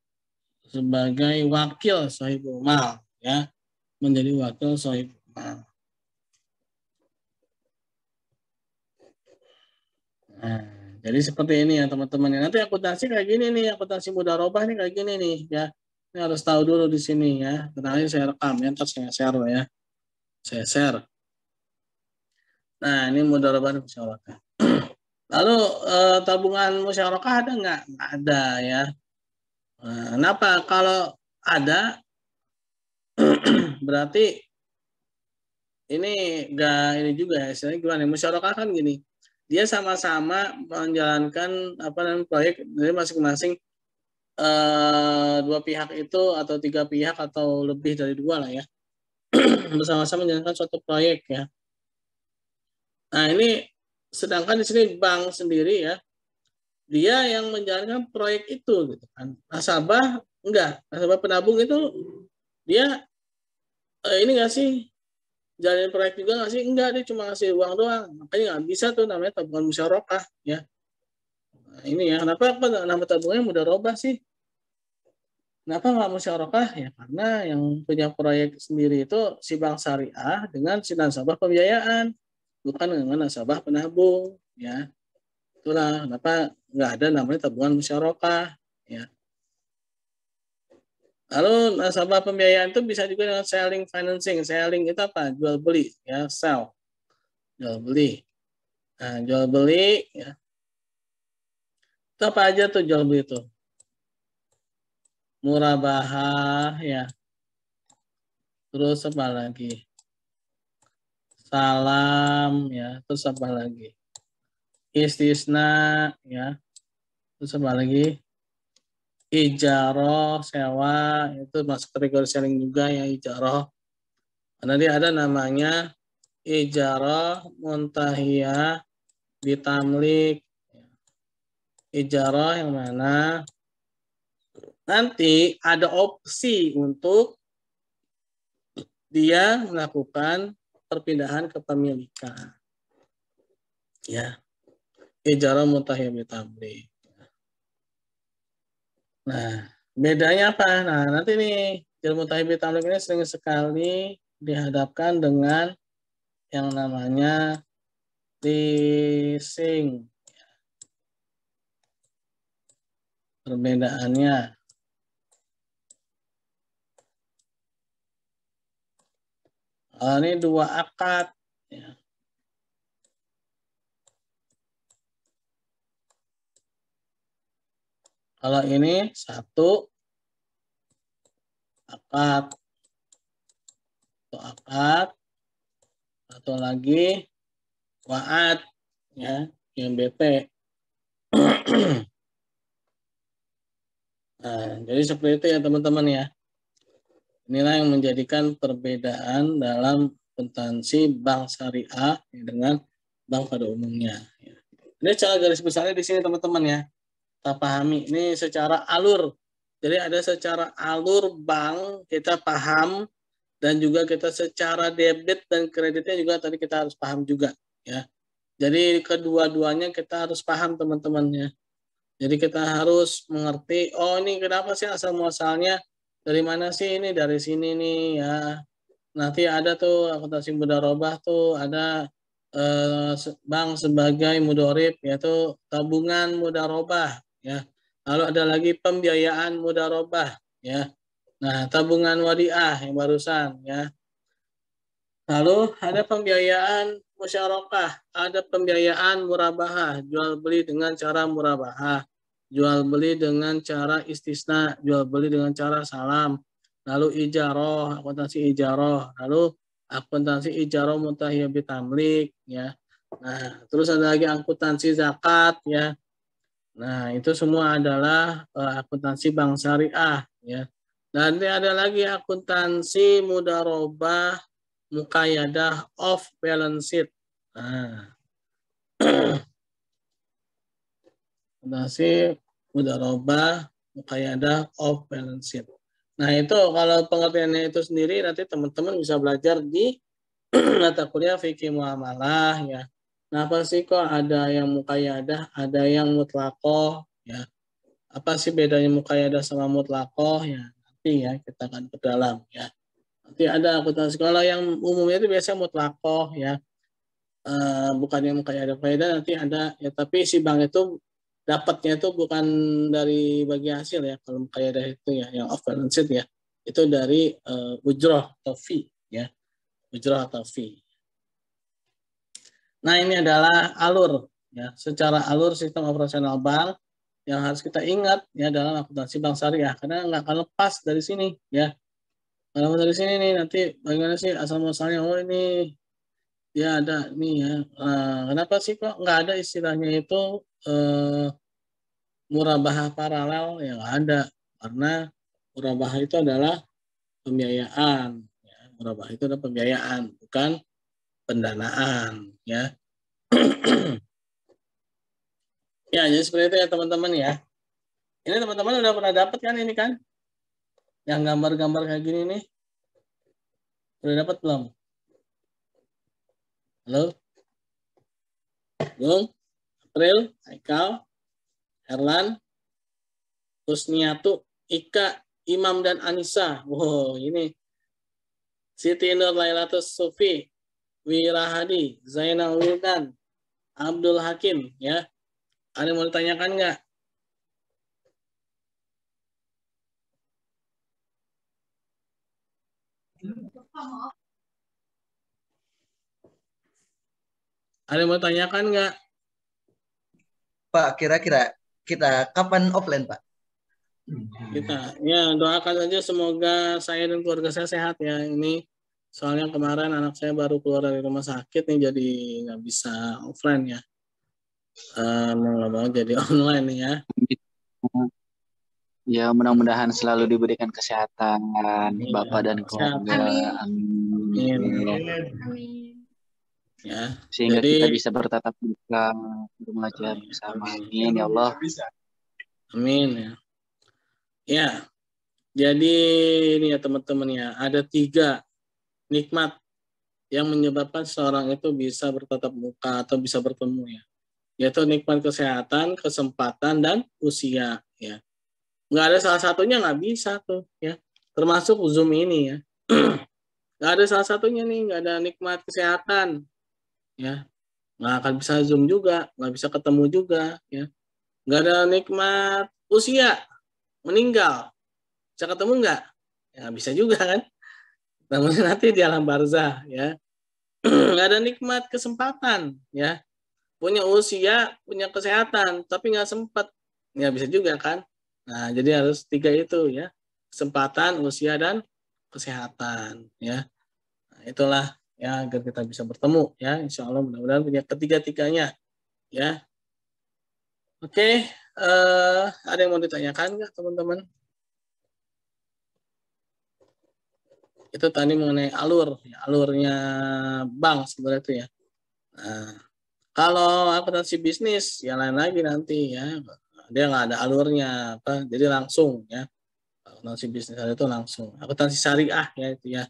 sebagai wakil sohibul mal, ya, menjadi wakil sohibul mal. Nah, jadi seperti ini ya teman-teman. Nanti akuntansi kayak gini nih, akuntansi mudharabah nih kayak gini nih, ya. Ini harus tahu dulu di sini ya. Kenalin saya rekam ya, ntar saya share ya. Saya share. Nah, ini mudharabah musyarakah. Lalu tabungan musyarakah ada nggak? Nggak ada ya. Nah, kenapa? Kalau ada, berarti ini nggak ini juga ya. Istilahnya gimana? Musyarakah kan gini. Dia sama-sama menjalankan apa namanya proyek dari masing-masing dua pihak itu atau tiga pihak atau lebih dari dua lah ya. Bersama-sama menjalankan suatu proyek ya. Nah, ini sedangkan di sini bank sendiri ya, dia yang menjalankan proyek itu gitu kan. Nasabah enggak, nasabah penabung itu dia ini enggak sih jalanin proyek juga enggak sih? Enggak, dia cuma ngasih uang doang. Makanya nggak bisa tuh namanya tabungan musyarakah ya. Nah, ini ya, kenapa nama tabungannya mudharabah sih? Kenapa nggak musyarakah? Ya karena yang punya proyek sendiri itu si bank syariah dengan si nasabah pembiayaan, bukan dengan nasabah penabung ya. Itulah kenapa nggak ada namanya tabungan musyarakah ya. Lalu nasabah pembiayaan itu bisa juga dengan selling financing. Selling itu apa? Jual beli ya, sell. Jual beli. Nah, jual beli ya. Itu apa aja tuh jual beli itu? Murabahah ya. Terus apa lagi? Salam ya. Terus apa lagi? Istisna ya. Terus apa lagi? Ijaroh, sewa, itu masuk kategori selling juga ya, ijaroh. Karena dia ada namanya ijarah muntahiyah bitamlik. Ijarah yang mana nanti ada opsi untuk dia melakukan perpindahan kepemilikan. Ya. Ijarah muntahiyah bitamlik. Nah, bedanya apa? Nah, nanti nih ijarah muntahiyah bitamlik ini sering sekali dihadapkan dengan yang namanya leasing. Perbedaannya. Ini dua akad. Ya. Kalau ini satu akad. Satu akad. Satu lagi waad. Ya, IMBP. Nah, jadi seperti itu ya teman-teman ya. Inilah yang menjadikan perbedaan dalam akuntansi bank syariah dengan bank pada umumnya. Ini cara garis besarnya di sini teman-teman ya. Kita pahami ini secara alur. Jadi ada secara alur bank kita paham dan juga kita secara debit dan kreditnya juga tadi kita harus paham juga ya. Jadi kedua-duanya kita harus paham teman-teman ya. Jadi kita harus mengerti, oh ini kenapa sih asal muasalnya dari mana sih ini dari sini nih ya. Nanti ada tuh akuntansi mudharabah tuh ada bank sebagai mudharib yaitu tabungan mudharabah ya. Lalu ada lagi pembiayaan mudharabah ya. Nah, tabungan wadiah yang barusan ya. Lalu ada pembiayaan musyarakah, ada pembiayaan murabahah, jual beli dengan cara murabahah, jual beli dengan cara istisna, jual beli dengan cara salam. Lalu ijaroh, akuntansi ijaroh, lalu akuntansi ijaroh muntahiyah bitamlik ya. Nah, terus ada lagi akuntansi zakat ya. Nah, itu semua adalah akuntansi bank syariah ya. Dan ada lagi akuntansi mudharabah muqayyadah off balance sheet. Nah, akuntansi mudharabah muqayyadah off balance sheet. Nah, itu kalau pengertiannya itu sendiri nanti teman-teman bisa belajar di mata kuliah fikih muamalah ya. Kenapa sih kok ada yang muqayyadah, ada yang mutlaqoh ya? Apa sih bedanya muqayyadah sama mutlaqoh ya? Nanti ya kita akan perdalam ya. Nanti ada akuntansi kalau yang umumnya itu biasa mutlaqoh ya. Bukan yang muqayyadah nanti ada ya, tapi si bank itu dapatnya itu bukan dari bagi hasil ya, kalau kayak dari itu ya, yang off balance sheet ya, itu dari ujroh atau fee ya, ujroh atau fee. Nah ini adalah alur ya, secara alur sistem operasional bank yang harus kita ingat ya dalam akuntansi bank syariah, karena nggak akan lepas dari sini ya. Kalau dari sini nih nanti bagaimana sih asal muasalnya, oh ini ya ada nih ya. Kenapa sih kok nggak ada istilahnya itu murabahah paralel? Ya nggak ada, karena murabahah itu adalah pembiayaan. Ya, murabahah itu adalah pembiayaan, bukan pendanaan. Ya, ya jadi seperti itu ya teman-teman ya. Ini teman-teman udah pernah dapat kan ini kan? Yang gambar-gambar kayak gini nih. Udah dapat belum? Halo? Bung? April? Haikal? Herlan? Husniatu? Ika? Imam dan Anissa. Wow, ini Siti Nur Lailatus Sufi, Wirahadi, Zainal Wildan, Abdul Hakim ya. Ada yang mau ditanyakan nggak? Ada yang mau tanyakan nggak? Pak, kira-kira kita kapan offline, Pak? Kita ya doakan saja semoga saya dan keluarga saya sehat ya. Ini soalnya kemarin anak saya baru keluar dari rumah sakit nih, jadi nggak bisa offline ya. Mau nggak mau jadi online nih ya. Ya mudah-mudahan selalu diberikan kesehatan Bapak dan keluarga. Amin. Amin. Ya. Sehingga Jadi, kita bisa bertatap muka belajar bersama. Amin ya Allah. amin ya. Ya. Jadi ini ya teman-teman ya, ada 3 nikmat yang menyebabkan seorang itu bisa bertatap muka atau bisa bertemu ya. Yaitu nikmat kesehatan, kesempatan, dan usia ya. Nggak ada salah satunya, nggak bisa tuh ya. Termasuk Zoom ini ya. Nggak ada salah satunya nih, nggak ada nikmat kesehatan ya. Nggak akan bisa Zoom juga, nggak bisa ketemu juga ya. Nggak ada nikmat usia, meninggal. Bisa ketemu nggak? Ya nggak bisa juga kan. Namun nanti di alam barzah ya. Nggak ada nikmat kesempatan ya. Punya usia, punya kesehatan, tapi nggak sempat. Nggak bisa juga kan. Nah, jadi harus 3 itu ya. Kesempatan, usia, dan kesehatan ya. Nah, itulah ya agar kita bisa bertemu ya. Insya Allah mudah-mudahan punya ketiga-tiganya ya. Oke, ada yang mau ditanyakan nggak teman-teman? Itu tadi mengenai alur, ya, alurnya bank sebenarnya itu ya. Nah, kalau akuntansi bisnis ya lain lagi nanti ya. Dia nggak ada alurnya apa, jadi langsung ya. Akuntansi bisnis itu langsung. Akuntansi syariah ya itu ya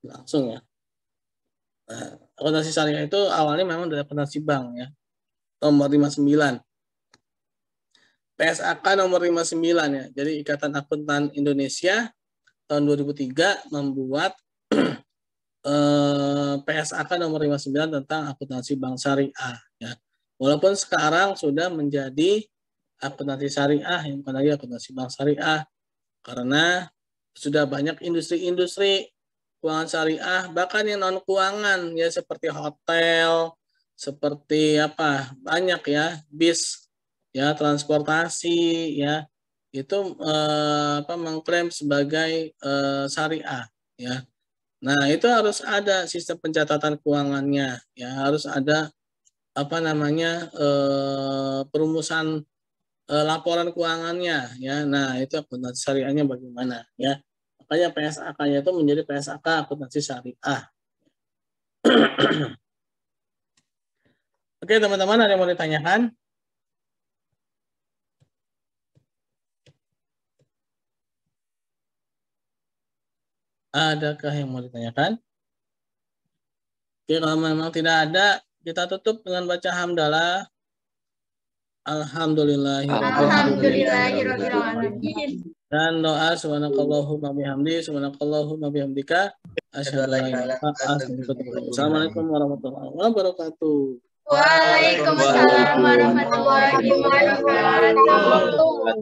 langsung ya. Nah, akuntansi syariah itu awalnya memang dari akuntansi bank ya. Nomor 59. PSAK nomor 59 ya. Jadi Ikatan Akuntan Indonesia tahun 2003 membuat PSAK nomor 59 tentang akuntansi bank syariah ya. Walaupun sekarang sudah menjadi akuntansi syariah, yang bukan lagi akuntansi bank syariah, karena sudah banyak industri-industri keuangan syariah, bahkan yang non keuangan ya seperti hotel, seperti apa banyak ya, bis ya, transportasi ya, itu mengklaim sebagai syariah ya. Nah itu harus ada sistem pencatatan keuangannya ya, harus ada perumusan laporan keuangannya ya. Nah itu akuntansi syariahnya bagaimana ya. Makanya PSAK-nya itu menjadi PSAK akuntansi syariah. Oke teman-teman, ada yang mau ditanyakan? Adakah yang mau ditanyakan? Oke, kalau memang tidak ada, kita tutup dengan baca hamdalah. Alhamdulillahirrahmanirrahim. Dan doa subhanakallahumma bihamdi, subhanakallahumma bihamdika, asyhadu an la ilaha illa anta, astaghfiruka wa atubu ilaik. Assalamualaikum warahmatullahi wabarakatuh. Waalaikumsalam warahmatullahi wabarakatuh.